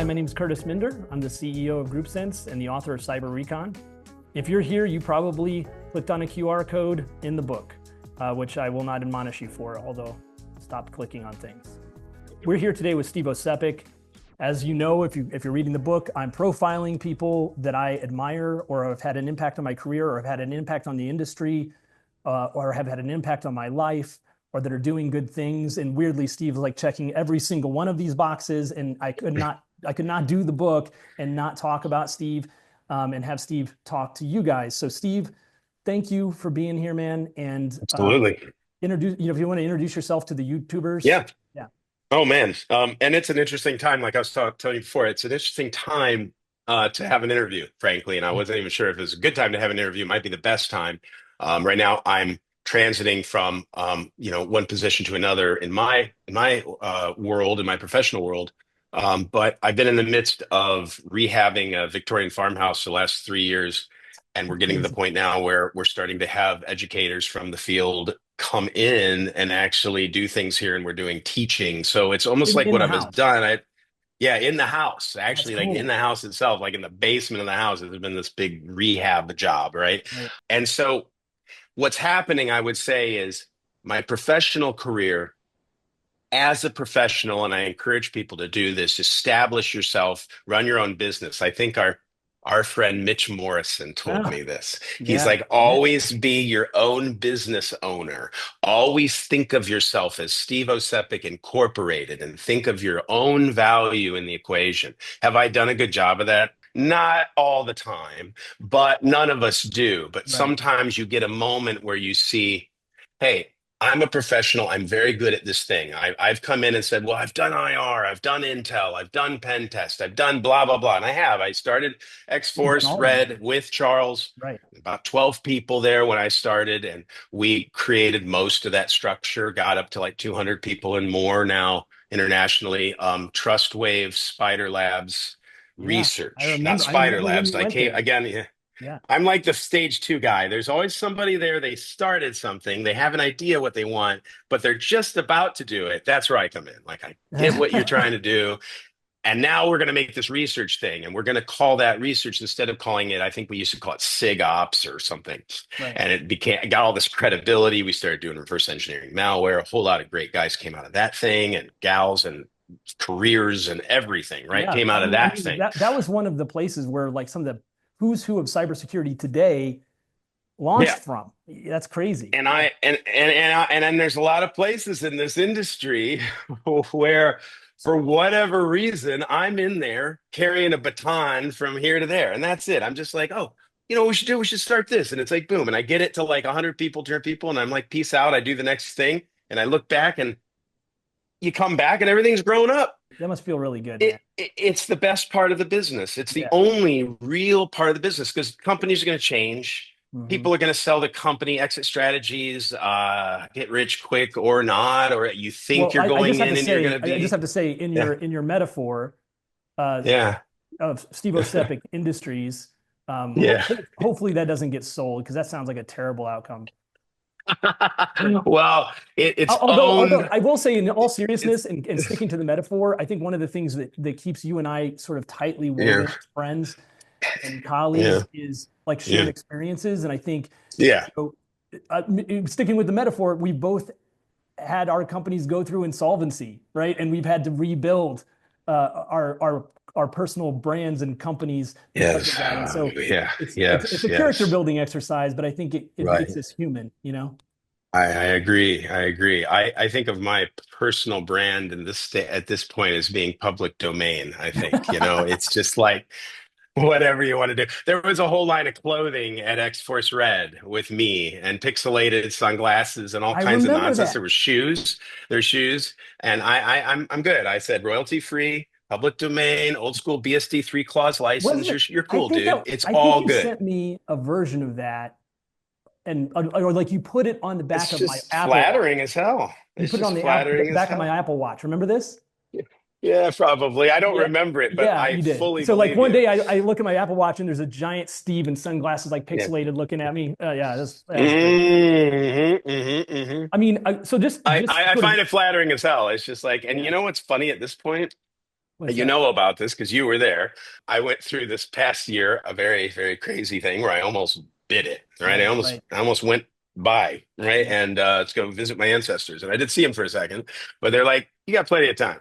my name is Kurtis Minder. I'm the CEO of GroupSense and the author of Cyber Recon. If you're here, you probably clicked on a QR code in the book, which I will not admonish you for, although stop clicking on things. We're here today with Steve Ocepek. As you know, if you're reading the book, I'm profiling people that I admire or have had an impact on my career or have had an impact on the industry or have had an impact on my life or that are doing good things. And weirdly, Steve is like checking every single one of these boxes, and I could not do the book and not talk about Steve and have Steve talk to you guys. So Steve, thank you for being here, man. And Absolutely. if you want to introduce yourself to the YouTubers. Yeah. Yeah. Oh man. And it's an interesting time. Like I was telling you before, it's an interesting time to have an interview, frankly. And I wasn't even sure if it was a good time to have an interview. It might be the best time. Right now, I'm transiting from one position to another in my world, in my professional world. But I've been in the midst of rehabbing a Victorian farmhouse the last 3 years, and we're getting to the point now where we're starting to have educators from the field come in and actually do things here, and we're doing teaching. So it's almost like In what the I've just house. done. Yeah, in the house, That's actually, like in cool. the house itself, like in the basement of the house, there's been this big rehab job, right? Right. And so what's happening, I would say, is my professional career as a professional, and I encourage people to do this, establish yourself, run your own business. I think our friend Mitch Morrison told Yeah. me this. He's Yeah. like, always be your own business owner. Always think of yourself as Steve Ocepek Incorporated and think of your own value in the equation. Have I done a good job of that? Not all the time, but none of us do. But Right. sometimes you get a moment where you see, hey, I'm a professional. I'm very good at this thing. I've come in and said, well, I've done IR, I've done Intel, I've done pen test, I've done blah, blah, blah. And I have. I started You've done X-Force all of them. Red with Charles, Right. about 12 people there when I started. And we created most of that structure, got up to like 200 people and more now internationally. Trustwave, Spider Labs, Yeah. Research, not I Spider remember when Labs. you I went came there. again. Yeah, Yeah. I'm like the stage two guy. There's always somebody there. They started something. They have an idea what they want, but they're just about to do it. That's where I come in. Like, I get what you're trying to do. And now we're going to make this research thing, and we're going to call that research instead of calling it, I think we used to call it SIG ops or something. Right. And it got all this credibility. We started doing reverse engineering malware. A whole lot of great guys came out of that thing, and gals and careers and everything, right? Yeah. Came out of I that mean thing. that was one of the places where like some of the who's who of cybersecurity today launched Yeah. from. That's crazy. And then there's a lot of places in this industry where for whatever reason I'm in there carrying a baton from here to there, and that's it. I'm just like, oh, what we should start this, and it's like boom, and I get it to like 100 people, 200 people, and I'm like, peace out. I do the next thing, and I look back, and you come back, and everything's grown up. That must feel really good, man. It's the best part of the business. It's the Yeah. only real part of the business because companies are going to change. Hmm. People are going to sell the company exit strategies, get rich quick or not, or you think Well, you're I going just have to in and you're going say, to I just be. have to say, Yeah, in your metaphor uh, yeah, of Steve Ocepek Industries, yeah. hopefully that doesn't get sold because that sounds like a terrible outcome. Well, it's Although owned. I will say, in all It's seriousness, and sticking to the metaphor, I think one of the things that keeps you and I sort of tightly yeah, woven as friends and yeah, colleagues is like shared yeah, experiences. And I think, yeah, you sticking with the metaphor, we both had our companies go through insolvency, right? And we've had to rebuild our personal brands and companies because of yes, that. And so yeah, it's yes, a character yes. building exercise, but I think it makes Right. us human, you know? I agree. I agree. I think of my personal brand in this at this point as being public domain. I think, it's just like whatever you want to do. There was a whole line of clothing at X-Force Red with me and pixelated sunglasses and all I kinds of remember nonsense. that. There were shoes, there's shoes, and I'm good. I said royalty free, public domain, old school BSD three clause license. Wasn't You're it? you're cool, dude. It's I think all you good. sent me a version of that, and or like you put it on the back It's of my just Apple Watch. flattering as hell. You It's put it on just the flattering as back of my hell. Apple Watch. Remember this? Yeah, probably. I don't Yeah. remember it, but Yeah, I you did. fully So like believe one you. day I look at my Apple Watch and there's a giant Steve in sunglasses, like Yeah. pixelated, looking at me. Yeah, that's great. Hmm. I mean, so I, just I sort of find it flattering as hell. It's just like, and yeah, you know what's funny at this point? What's You that? know about this because you were there. I went through this past year a very, very crazy thing where I almost bit it, right? Right, right. I almost went by, right? Yep. And to go visit my ancestors. And I did see them for a second, but they're like, you got plenty of time.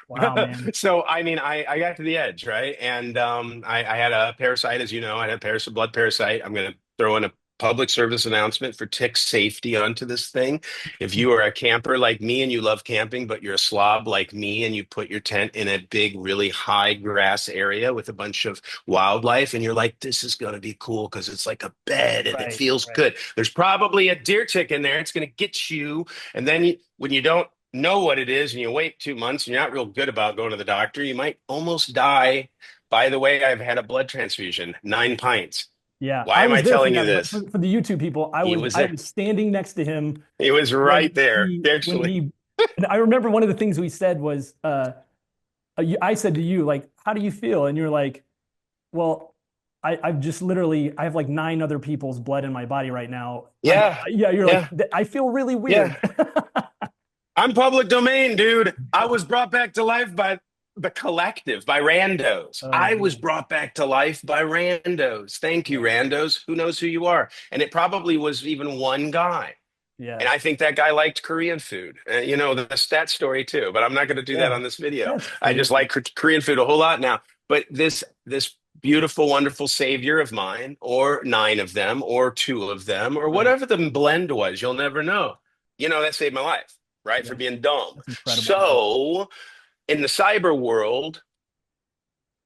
Wow, man. So I mean, I got to the edge, right? And I had a parasite, as you know, I had a blood parasite. I'm going to throw in a public service announcement for tick safety onto this thing. If you are a camper like me and you love camping, but you're a slob like me and you put your tent in a big, really high grass area with a bunch of wildlife, and you're like, this is going to be cool because it's like a bed and it Right, feels right. good. There's probably a deer tick in there. It's going to get you. And then when you don't know what it is and you wait 2 months and you're not real good about going to the doctor, you might almost die. By the way, I've had a blood transfusion, 9 pints. Yeah, Why I am was I there for telling you that, but this? for the YouTube people, He was I there. was standing next to him He was right there, when actually. he and I remember one of the things we said was I said to you like, how do you feel? And you're like, well, I've just literally I have like 9 other people's blood in my body right now. Yeah, Yeah, you're like yeah, I feel really yeah. weird. I'm public domain, dude. I was brought back to life by the collective, by randos. Oh I was man. brought back to life by randos. Thank you, Yeah. randos. Who knows who you are? And it probably was even one guy. And Yeah. I think that guy liked Korean food. You know, that's that story too, but I'm not going to do that Yeah. on this video. That's I just crazy. like Korean food a whole lot now. But this beautiful, wonderful savior of mine, or 9 of them, or 2 of them, or Right. whatever the blend was, you'll never know. You know, that saved my life, right? For Yeah. being dumb. That's incredible, man. So in the cyber world,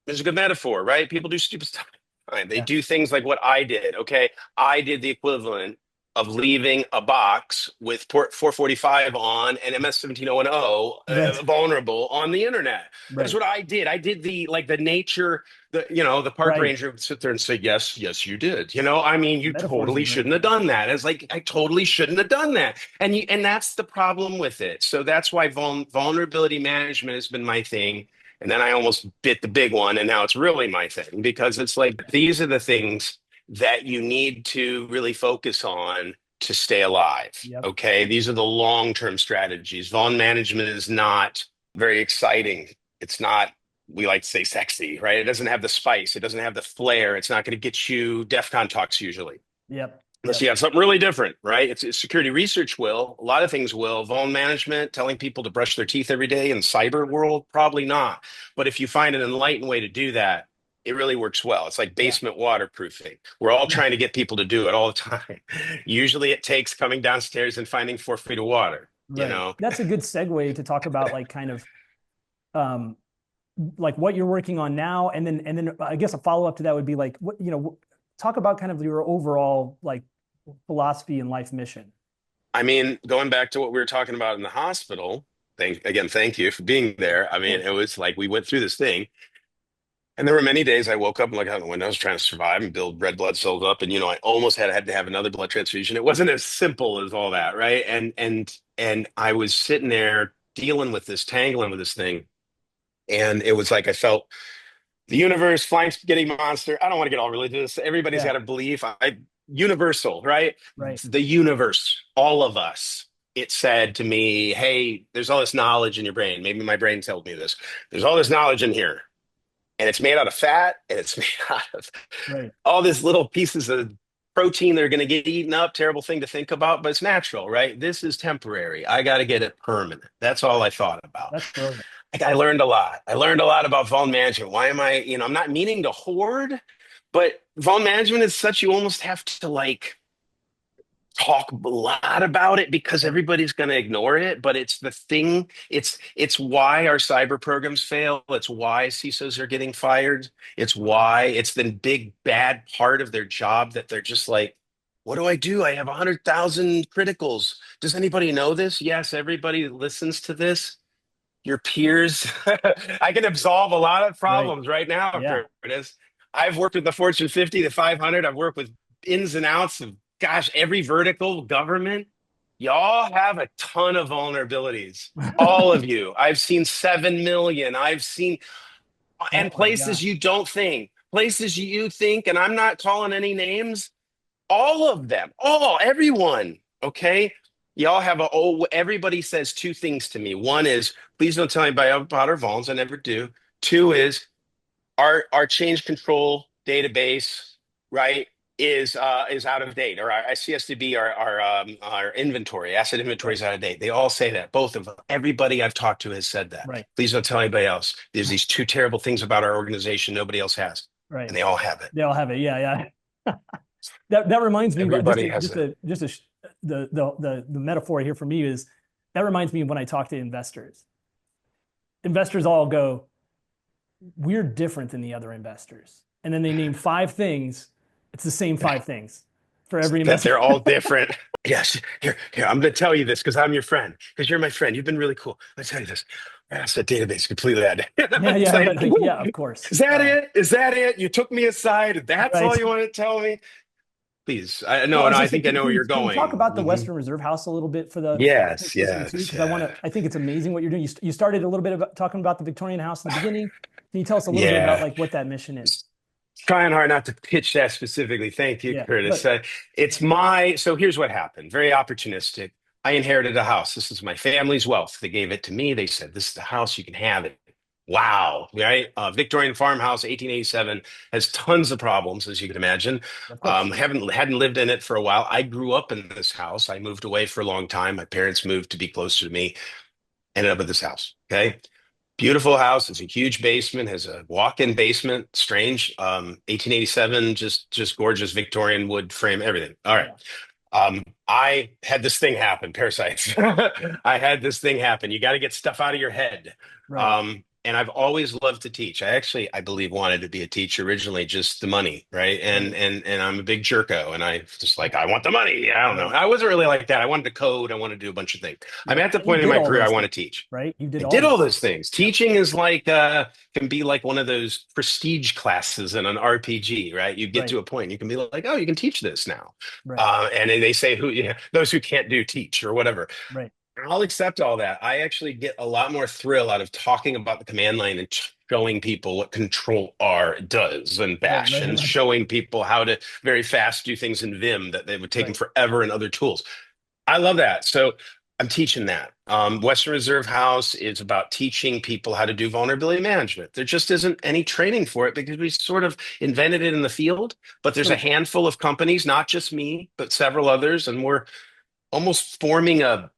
there's a good metaphor, right? People do stupid stuff. Fine. They Yeah. do things like what I did. Okay. I did the equivalent of leaving a box with port 445 on and MS 17010 Right. vulnerable on the internet. That's Right. what I did. I did the nature, the park Right. ranger would sit there and say, yes, yes, you did. You know, I mean, The you metaphors are totally great, shouldn't have man. done that. It's like, I totally shouldn't have done that. And that's the problem with it. So that's why vulnerability management has been my thing. And then I almost bit the big one, and now it's really my thing because it's like these are the things that you need to really focus on to stay alive. Yep. Okay. These are the long-term strategies. Vaughn management is not very exciting. It's not, we like to say sexy, right? It doesn't have the spice, it doesn't have the flair. It's not going to get you DEFCON talks usually. Yep. Unless you Yep. have something really different, right? It's security research will. A lot of things will. Vuln management, telling people to brush their teeth every day in cyber world, probably not. But if you find an enlightened way to do that, it really works well. It's like Yeah. basement waterproofing. We're all Yeah. trying to get people to do it all the time. Usually it takes coming downstairs and finding 4 feet of water, you Right. know? That's a good segue to talk about like kind of um like what you're working on now, and then I guess a follow up to that would be like what talk about kind of your overall like philosophy and life mission. I mean, going back to what we were talking about in the hospital, thank you for being there. I Of mean, course. it was like we went through this thing. And there were many days I woke up and looked out the window, I was trying to survive and build red blood cells up. And I almost had to have another blood transfusion. It wasn't as simple as all that, right? And I was sitting there dealing with this, tangling with this thing. And it was like I felt the universe, flying spaghetti monster. I don't want to get all religious. Everybody's Yeah. got a belief. Universal, right? Right. The universe, all of us. It said to me, hey, there's all this knowledge in your brain. Maybe my brain told me this. There's all this knowledge in here, and it's made out of fat, and it's made out of Right. all these little pieces of protein that are going to get eaten up. Terrible thing to think about, but it's natural, right? This is temporary. I got to get it permanent. That's all I thought about. That's brilliant. Like, I learned a lot. I learned a lot about phone management. Why am I, I'm not meaning to hoard, but phone management is such you almost have to like talk a lot about it because Right. everybody's going to ignore it, but it's the thing. It's why our cyber programs fail. It's why CISOs are getting fired. It's why it's the big bad part of their job that they're just like, what do I do? I have 100,000 criticals. Does anybody know this? Yes, everybody that listens to this, your peers. I can absolve a lot of Right. problems right now, Yeah. Curtis. I've worked with the Fortune 50, the 500. I've worked with ins and outs of, gosh, every vertical government. Y'all have a ton of vulnerabilities. All of you. I've seen 7 million. I've seen, Oh and my gosh. places you think, and I'm not calling any names, all of them, everyone. Okay. y'all have a oh everybody says two things to me. One is please don't tell anybody about our vols. I never do. Two is our change control database, right, is out of date, or our CSDB, our inventory, asset inventory Right. is out of date. They all say that. Both of them. Everybody I've talked to has said that. Right. Please don't tell anybody else. There's these two terrible things about our organization nobody else has, Right. and they all have it. They all have it. Yeah. Yeah. That reminds me, but Everybody has it. the metaphor here for me is that reminds me of when I talk to investors. Investors all go, we're different than the other investors. And then they name five things. It's the same five things for every That investor. they're all different. Yes, here, I'm going to tell you this because I'm your friend, because you're my friend. You've been really cool. Let me tell you this. Asset database completely out of date. Yeah, It's yeah, like, right. Like, yeah, of course. is that it? Is that it? You took me aside. That's Right. all you want to tell me? Please. Well, I No, was I just saying, think I know where you're can we talk going. about the Mhm. Western Reserve House a little bit for the Yes, listening too? yes, Because yeah. I think it's amazing what you're doing. You started a little bit about talking about the Victorian House in the beginning. Can you tell us a little bit about Yeah. like what that mission is? Trying hard not to pitch that specifically. Thank you, Yeah, Curtis. but So here's what happened. Very opportunistic. I inherited a house. This is my family's wealth. They gave it to me. They said, this is the house. You can have it. Wow. Right. Victorian farmhouse, 1887, has tons of problems, as you can imagine. of course. Hadn't lived in it for a while. I grew up in this house. I moved away for a long time. My parents moved to be closer to me. Ended up at this house. Okay. Beautiful house. It's a huge basement, has a walk-in basement. Strange. 1887, just gorgeous Victorian wood frame, everything. All right. Yeah, I had this thing happen, parasites. I had this thing happen. You got to get stuff out of your head. right. And I've always loved to teach. I believe, wanted to be a teacher originally, just the money, right? Right. And I'm a big jerko, and I just like I want the money. I don't know. Right. I wasn't really like that. I wanted to code. I wanted to do a bunch of things. I'm Right. at the And you point in did my all career I those want things, to teach. right? You did I all did those all things. those things. Yep. Teaching is like can be like one of those prestige classes in an RPG, right? You get Right. to a point, you can be like, oh, you can teach this now. Right. And then they say those who can't do teach or whatever. Right. I'll accept all that. I actually get a lot more thrill out of talking about the command line and showing people what Control R does and Right. Bash, Right. and Right. showing people how to very fast do things in Vim that they would take them Right. forever in other tools. I love that. So I'm teaching that. Western Reserve House is about teaching people how to do vulnerability management. There just isn't any training for it because we sort of invented it in the field, but there's a So handful of companies, not just me, but several others, and we're almost forming a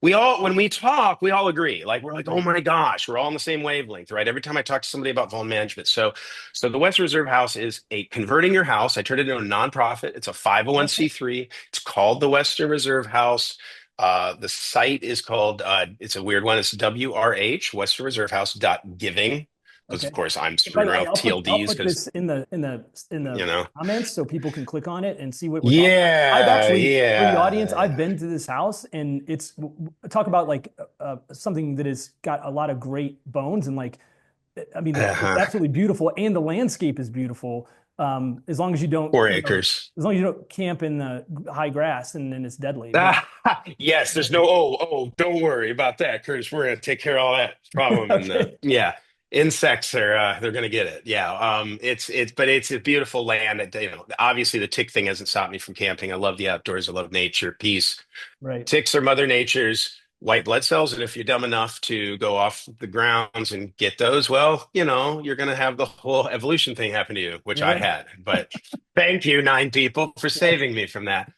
we all, when we talk, we all agree. Like we're like, oh right. my gosh, we're all on the same wavelength, right? Every time I talk to somebody about vuln management. So the West Reserve House is a converting your house. I turned it into a nonprofit. It's a Okay. 501c3. It's called the Western Reserve House. The site is called, it's a weird one. It's WRH, Western Reserve House .giving. Because of Okay. course I'm By screwing the around way, with I'll TLDs put because, this in the you know, comments so people can click on it and see what we're talking about. I've yeah, actually, for the audience, yeah. I've been to this house and it's talk about like something that has got a lot of great bones and like I mean it's Uh-huh. absolutely beautiful and the landscape is beautiful. As long as you don't, 4 acres. as long as you don't camp in the high grass and then it's deadly. But Ah, yes, there's no, don't worry about that, Curtis. We're gonna take care of all that problem. And okay, yeah, insects are they're gonna get it. Yeah. But it's a beautiful land. Obviously the tick thing hasn't stopped me from camping. I love the outdoors. I love nature, peace. right. Ticks are Mother Nature's white blood cells, and if you're dumb enough to go off the grounds and get those, well, you're gonna have the whole evolution thing happen to you, which Yeah, I right. had. But thank you, 9 people, for Yeah. saving me from that.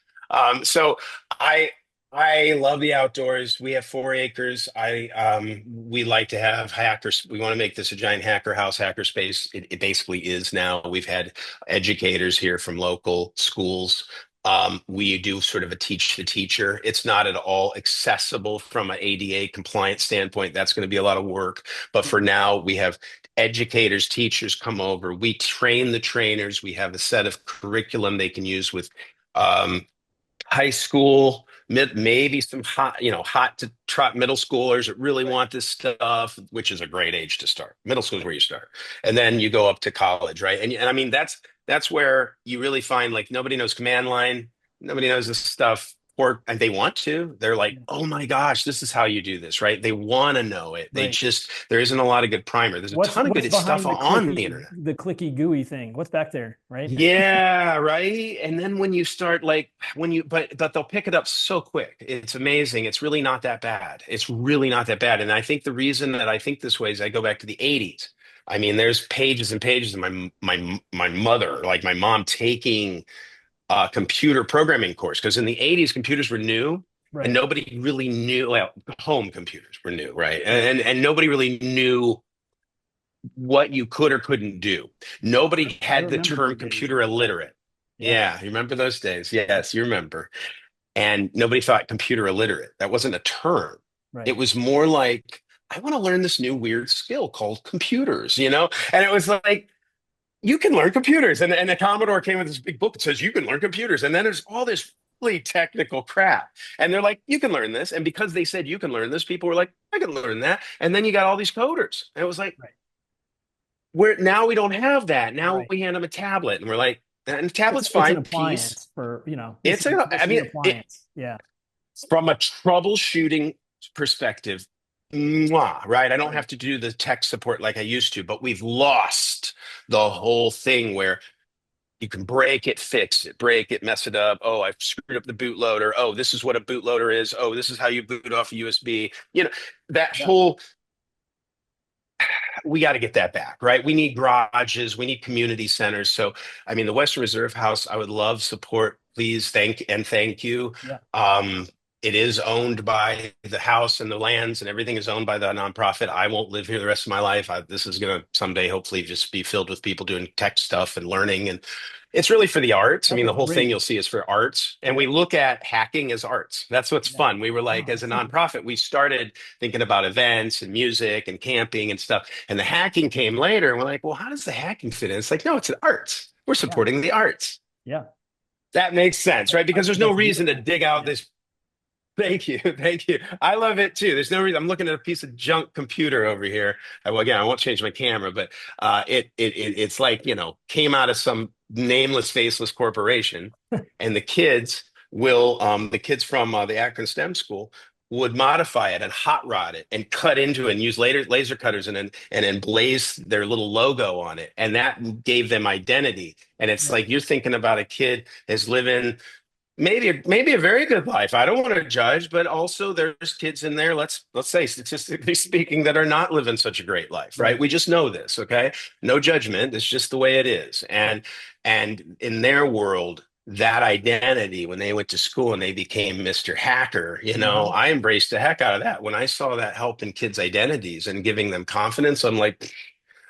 So I I love the outdoors. We have 4 acres. We like to have hackers. We want to make this a giant hacker house, hacker space. It basically is now. We've had educators here from local schools. We do sort of a teach the teacher. It's not at all accessible from an ADA compliance standpoint. That's going to be a lot of work. But for Mhm. now, we have educators, teachers come over. We train the trainers. We have a set of curriculum they can use with um, high school, maybe some hot to trot middle schoolers that really Right. want this stuff, which is a great age to start. Middle school is where you start, and then you go up to college, right? And I mean that's where you really find like nobody knows command line, nobody knows this stuff. and they want to. They're like, oh my gosh, this is how you do this, right? They want to know it. They Right. just there isn't a lot of good primer. There's a ton of What's good stuff behind on the internet. the clicky gooey thing? What's back there, right? Yeah, right. And then when you start like when you but they'll pick it up so quick. It's amazing. It's really not that bad. It's really not that bad. And I think the reason that I think this way is I go back to the 80s. I mean, there's pages and pages of my mother, like my mom taking a computer programming course because in the 80s computers were new and Right. nobody really knew, well, home computers were new, right? And nobody really knew what you could or couldn't do. Nobody I had the remember term those days. computer illiterate. Yeah. Yeah, you remember those days? Yes, you remember. And nobody thought computer illiterate. That wasn't a term. Right. It was more like, I want to learn this new weird skill called computers, you know? And it was like, you can learn computers. And the Commodore came with this big book that says you can learn computers. And then there's all this really technical crap. And they're like, you can learn this. And because they said you can learn this, people were like, I can learn that. And then you got all these coders. And it was like, Right. we're now we don't have that. Now Right. we hand them a tablet and we're like, and the tablet's It's an fine, peace. appliance for, It's a, this I is an mean, appliance. Yeah. from a troubleshooting perspective, mwah, right? I don't Right. have to do the tech support like I used to, but we've lost the whole thing where you can break it, fix it, break it, mess it up. Oh, I've screwed up the bootloader. Oh, this is what a bootloader is. Oh, this is how you boot off a USB. You know, that Yeah. whole we got to get that back, right? We need garages, we need community centers. So, I mean, the Western Reserve House, I would love support. Please, thank you. Yeah. Um, it is owned by the house and the lands, and everything is owned by the nonprofit. I won't live here the rest of my life. This is going to someday, hopefully, just be filled with people doing tech stuff and learning. And it's really for the arts. I That's mean, the whole thing great. you'll see is for arts. And Yeah. we look at hacking as arts. That's what's Yeah. fun. We were like, Oh, as a absolutely. nonprofit, we started thinking about events and music and camping and stuff. And the hacking came later. And we're like, well, how does the hacking fit in? It's like, no, it's an arts. We're Yeah. supporting the arts. Yeah. That makes sense, right? I Because there's think no that's reason to beautiful. dig out Yeah. this. Thank you. Thank you. I love it too. There's no reason. I'm looking at a piece of junk computer over here. Well, again, I won't change my camera, but it's like, came out of some nameless, faceless corporation. And the kids from the Akron STEM school would modify it and hot rod it and cut into it and use laser cutters and then blaze their little logo on it. And that gave them identity. And it's Yeah. like you're thinking about a kid that's living maybe a very good life. I don't want to judge, but also there's kids in there, let's say statistically speaking, that are not living such a great life, right? Right. We just know this, okay? No judgment. It's just the way it is. And in their world, that identity, when they went to school and they became Mr. Hacker, Hmm. I embraced the heck out of that. When I saw that help in kids' identities and giving them confidence, I'm like,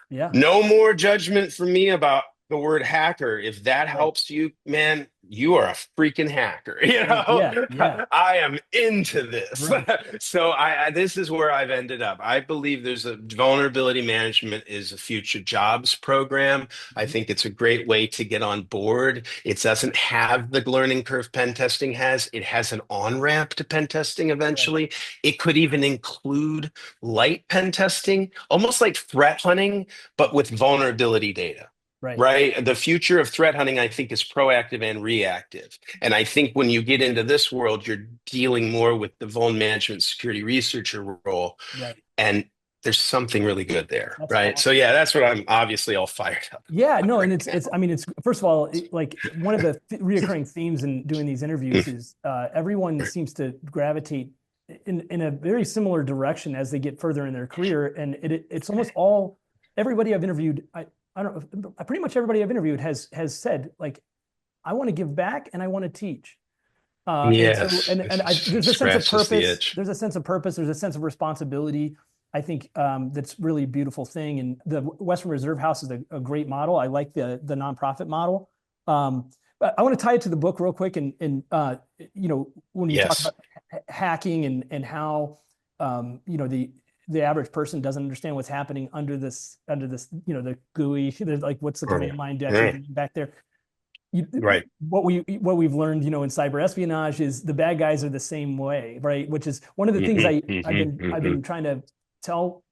Yeah. no more judgment from me about the word hacker. If that Right. helps you, man, you are a freaking hacker. Right. Yeah. Yeah. I am into this. Right. So this is where I've ended up. I believe there's a vulnerability management is a future jobs program. I Mhm. think it's a great way to get on board. It doesn't have the learning curve pen testing has. It has an on-ramp to pen testing Right. eventually. It could even include light pen testing, almost like threat hunting but with vulnerability data, Right. right? The future of threat hunting, I think, is proactive and reactive. And I think when you get into this world, you're dealing more with the vuln management security researcher role. Right. And there's something really good there, That's right? So, awesome. yeah, that's what I'm obviously all fired up Yeah, about no, and right it's now. I mean it's first of all like one of the reoccurring themes in doing these interviews is everyone seems to gravitate in a very similar direction as they get further in their career, and it's almost all everybody I've interviewed. I don't know, pretty much everybody I've interviewed has said like I want to give back and I want to teach. And so Yes, there's a sense of scratches the purpose. itch. There's a sense of purpose. There's a sense of responsibility. I think that's really a beautiful thing. And the Western Reserve House is a great model. I like the nonprofit model. But I want to tie it to the book real quick. When you talk Yes. about hacking and how the average person doesn't understand what's happening under this the GUI. There's like what's the command line actually doing back there you, Right. what we've learned, in cyber espionage is the bad guys are the same way, right? Which is one of the things I've been trying to tell,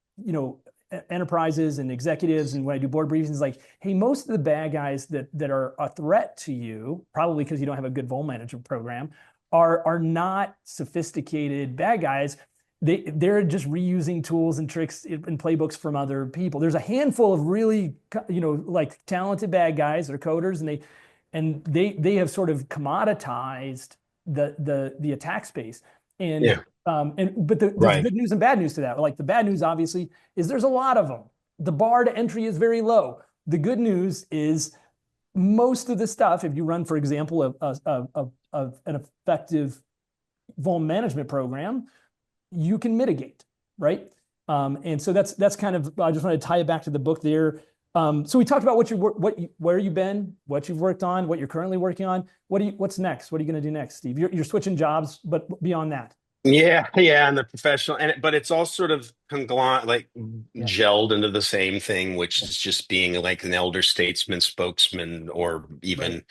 enterprises and executives, and when I do board briefings, like, hey, most of the bad guys that are a threat to you, probably because you don't have a good vuln management program, are not sophisticated bad guys. They're just reusing tools and tricks and playbooks from other people. There's a handful of really, like talented bad guys that are coders, and they have sort of commoditized the attack space. And Yeah. there's Right. good news and bad news to that. Like the bad news, obviously, is there's a lot of them. The bar to entry is very low. The good news is most of the stuff, if you run, for example, an effective vuln management program, you can mitigate, right? And so that's kind of, I just want to tie it back to the book there. So we talked about where you've been, what you've worked on, what you're currently working on. What's next? What are you going to do next, Steve? You're switching jobs, but beyond that. Yeah, yeah, and the professional, but it's all sort of like Yeah. gelled into the same thing, which Yeah. is just being like an elder statesman, spokesman, or Right. even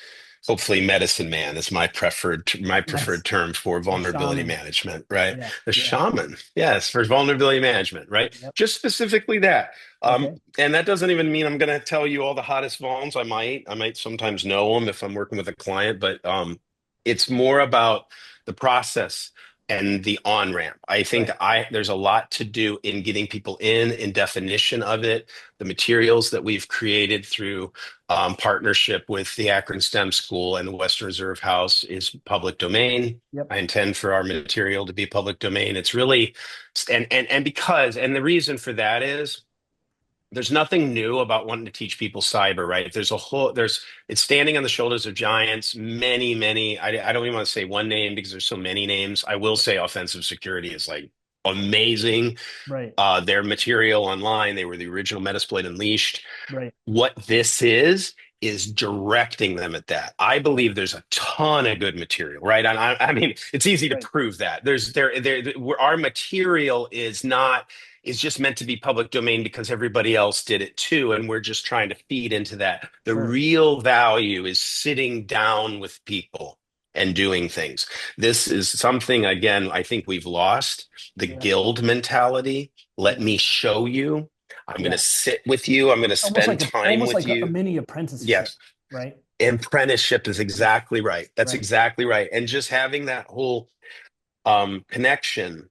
hopefully medicine man is my Nice. preferred term for The vulnerability shaman. management, right? Yeah. The Yeah. shaman, yes, for vulnerability management, right? Yep. Just specifically that. Okay. And that doesn't even mean I'm going to tell you all the hottest vulns. I might sometimes know them if I'm working with a client, but it's more about the process and the on ramp. I think Right. there's a lot to do in getting people in definition of it. The materials that we've created through partnership with the Akron STEM School and the Western Reserve House is public domain. Yep. I intend for our material to be public domain. It's really, and the reason for that is there's nothing new about wanting to teach people cyber, right? It's standing on the shoulders of giants. Many, I don't even want to say one name because there's so many names. I will say offensive security is like amazing. Right. Their material online, they were the original Metasploit Unleashed. Right. What this is directing them at that. I believe there's a ton of good material, right? And I mean, it's easy to Right. prove that. Our material is just meant to be public domain because everybody else did it too, and we're just trying to feed into that. The Sure. real value is sitting down with people and doing things. This is something, again, I think we've lost the Yeah. guild mentality. Let Yeah. me show you. I'm going to Yeah. sit with you. I'm going to spend time Almost with like a you. mini apprenticeship, Yes. right? Apprenticeship is exactly right. That's Right. exactly right. And just having that whole connection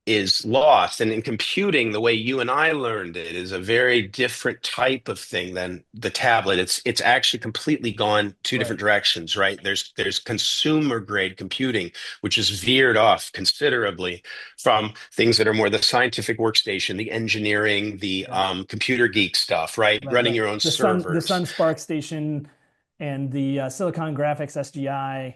is lost. And in computing, the way you and I learned it is a very different type of thing than the tablet. It's actually completely gone two different Right. directions, right? There's consumer grade computing, which is veered off considerably from things that are more the scientific workstation, the engineering, the Yeah. computer geek stuff, right? Right. Running Right. your own The servers. Sun Spark station and the Silicon Graphics SGI.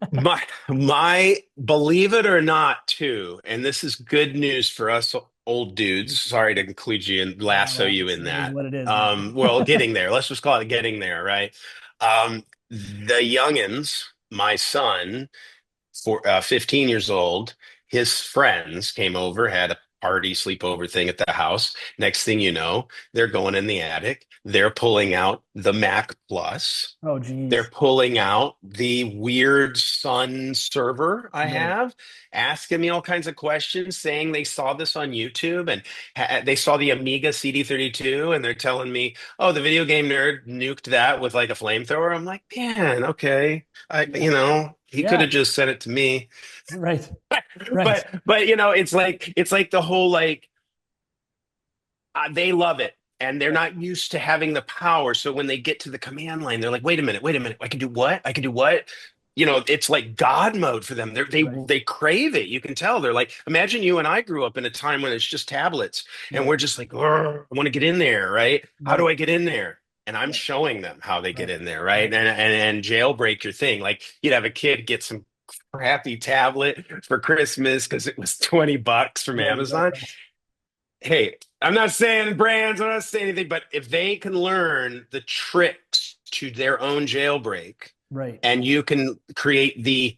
My believe it or not, too, and this is good news for us old dudes. Sorry to include you and lasso Well, you in it is that. what it is, man. Well, getting there. Let's just call it getting there, right? The youngins, my son, 15 years old, his friends came over, had a party sleepover thing at the house. Next thing you know, they're going in the attic. They're pulling out the Mac Plus. Oh, They're geez. pulling out the weird Sun server I Right. have, asking me all kinds of questions, saying they saw this on YouTube and they saw the Amiga CD32, and they're telling me, "Oh, the video game nerd nuked that with like a flamethrower." I'm like, "Man, okay, Yeah. he could Yeah. have just sent it to me." Right. Right. But it's like the whole like they love it and they're not used to having the power. So when they get to the command line, they're like, wait a minute, I can do what? I can do what? It's like God mode for them. Right. They crave it. You can tell. They're like, imagine you and I grew up in a time when it's just tablets and Right. we're just like, "Grr, I want to get in there, right? How do Right. I get in there?" And I'm Yeah. showing them how they get Right. in there, right? Right. And jailbreak your thing. Like you'd have a kid get some crappy tablet for Christmas because it was $20 from Right. Right. Amazon. Right. Hey, I'm not saying brands, I'm not saying anything, but if they can learn the tricks to their own jailbreak Right. and you can create the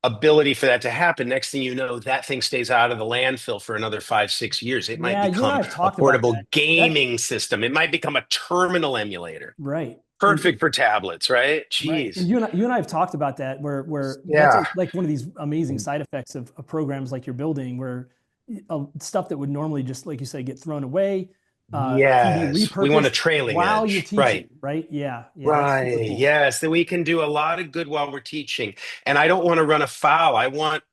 ability for that to happen, next thing you know, that thing stays out of the landfill for another 5, 6 years. It might Yeah. You and I become have a talked about portable that. That gaming system. It might become a terminal emulator. right. Perfect for tablets, right? Right. And Jeez. you and I have talked about that where that's Yeah. like one of these amazing side effects of programs like you're building where stuff that would normally just, like you say, get thrown away can be Yes, we want a repurposed trailing while you're edge. teaching, Right. right? Yeah, that's super Right. cool. Yes, that we can do a lot of good while we're teaching. And I don't want to run afoul. I want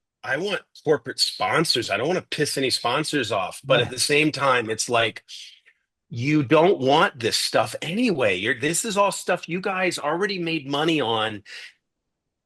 corporate sponsors. I don't want to piss any sponsors off. But at Right. the same time, it's like you don't want this stuff anyway. This is all stuff you guys already made money on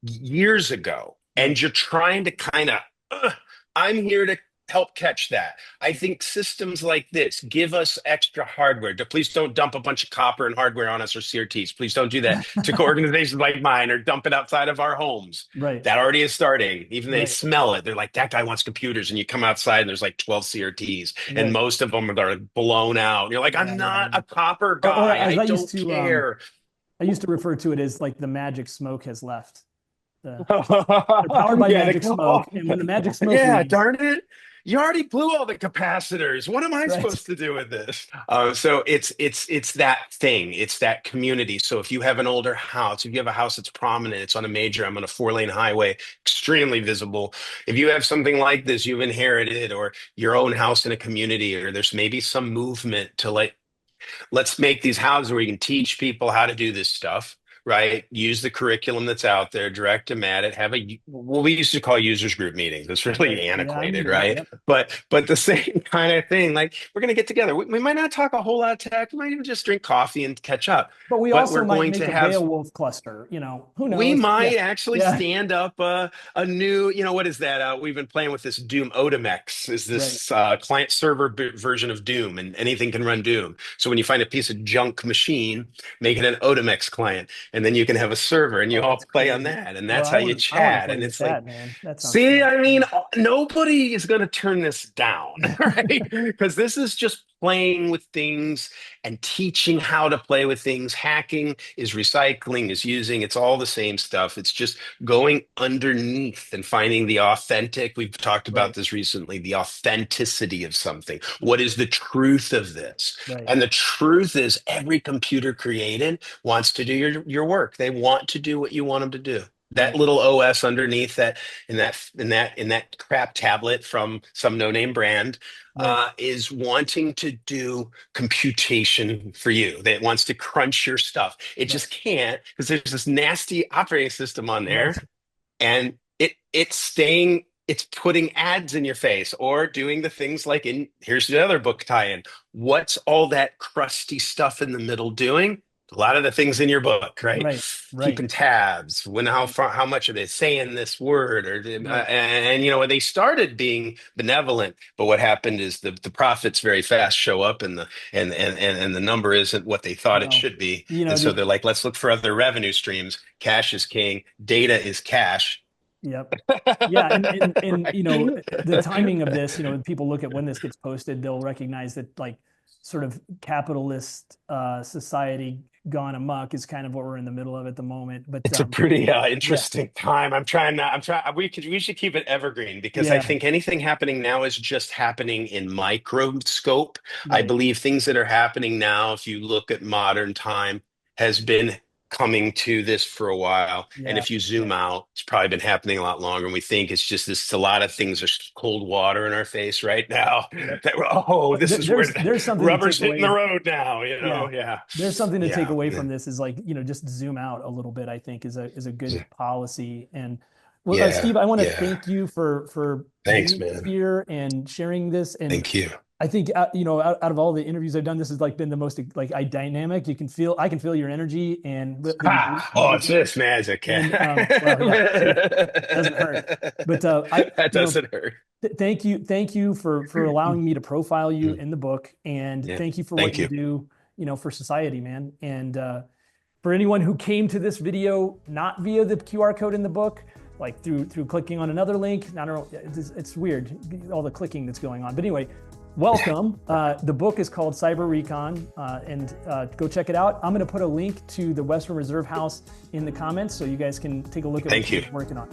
years ago, and Right. you're trying to kind of, I'm here to help catch that. I think systems like this give us extra hardware. Please don't dump a bunch of copper and hardware on us or CRTs. Please don't do that to organizations like mine or dump it outside of our homes. Right. That already is starting. Even they Right. smell it. They're like, that guy wants computers. And you come outside and there's like 12 CRTs, and Right. most of them are blown out. You're like, I'm Yeah. not a copper Or guy. as I don't care. I used to refer to it as like the magic smoke has left. The They're powered by Yeah, magic oh, smoke, and when the magic smoke yeah, leaves, darn it. You already blew all the capacitors. What am I right? supposed to do with this? So it's that thing. It's that community. So if you have an older house, if you have a house that's prominent, it's on a major, I'm on a 4-lane highway, extremely visible. If you have something like this you've inherited, or your own house in a community, or there's maybe some movement to like, let's make these houses where you can teach people how to do this stuff, right? Use the curriculum that's out there, direct them at it, have what we used to call users group meetings. It's really Right. Yeah, I antiquated, remember that. right? Yep. But the same kind of thing. Like, we're going to get together. We might not talk a whole lot of tech. We might even just drink coffee and catch up. But we But also we're might going make to a have Beowulf cluster. Who we knows? Yeah. might actually Yeah. stand up a new, what is that? We've been playing with this Doom. Odemex is Right. this client server version of Doom, and anything can run Doom. So when you find a piece of junk machine, make it an Odemex client, and then you can have a server, and you Oh, all that's play on crazy. that, and Well, that's how you I want to chat. play And with it's like, that, man. That sounds see, fun. I mean, Yeah. nobody is going to turn this down, right? Because this is just playing with things and teaching how to play with things. Hacking is recycling, is using, it's all the same stuff. It's just going underneath and finding the authentic. We've talked about Right. this recently, the authenticity of something. What is the truth of this? Right. And the truth is every computer created wants to do your work. They want to do what you want them to do. That Right. little OS underneath that, in that crap tablet from some no-name brand, Right. is wanting to do computation for you. That wants to crunch your stuff. It Right. just can't, because there's this nasty operating system on there, Right. and it's putting ads in your face, or doing the things like, here's the other book tie-in. What's all that crusty stuff in the middle doing? A lot of the things in your book, right? Right. Right. Keeping tabs, how far, how much are they saying this word, or Right. and they started being benevolent, but what happened is the profits very fast show up, and the number isn't what they thought it Well, should be, you know and so the they're like, let's look for other revenue streams. Cash is king. Data is cash. Yep. Yeah, and Right. the timing of this, when people look at when this gets posted, they'll recognize that like sort of capitalist society gone amok is kind of what we're in the middle of at the moment. But It's a pretty yeah, interesting time. I'm trying. We should keep it evergreen, because I yeah, think anything happening now is just happening in microscope. I right, believe things that are happening now, if you look at modern time, has been coming to this for a while. And yeah, if you yeah, zoom out, it's probably been happening a lot longer. And we think it's just this, a lot of things are cold water in our face right now. yep. That oh, But this is where there's something to rubber's take hitting the away. road now, Yeah, Yeah. there's something to take Yeah. away from this is like, just zoom out a little bit, I think is a good Yeah. policy. And well, Yeah. Steve, I want to Yeah. thank you for Thanks, being man. here and sharing this. And Thank you. I think out of all the interviews I've done, this has like been the most like dynamic. I can feel your energy and the Oh, it's engagement. just magic. And well, yeah, see, doesn't hurt. But That doesn't hurt. thank you for allowing me to profile you in the book, and Yeah. thank you for what Thank you you. do, for society, man. And for anyone who came to this video not via the QR code in the book, like through clicking on another link, I don't know, it's weird, all the clicking that's going on. But anyway, welcome. The book is called Cyber Recon, and go check it out. I'm going to put a link to the Western Reserve House in the comments so you guys can take a look at what Thank you. you're working on.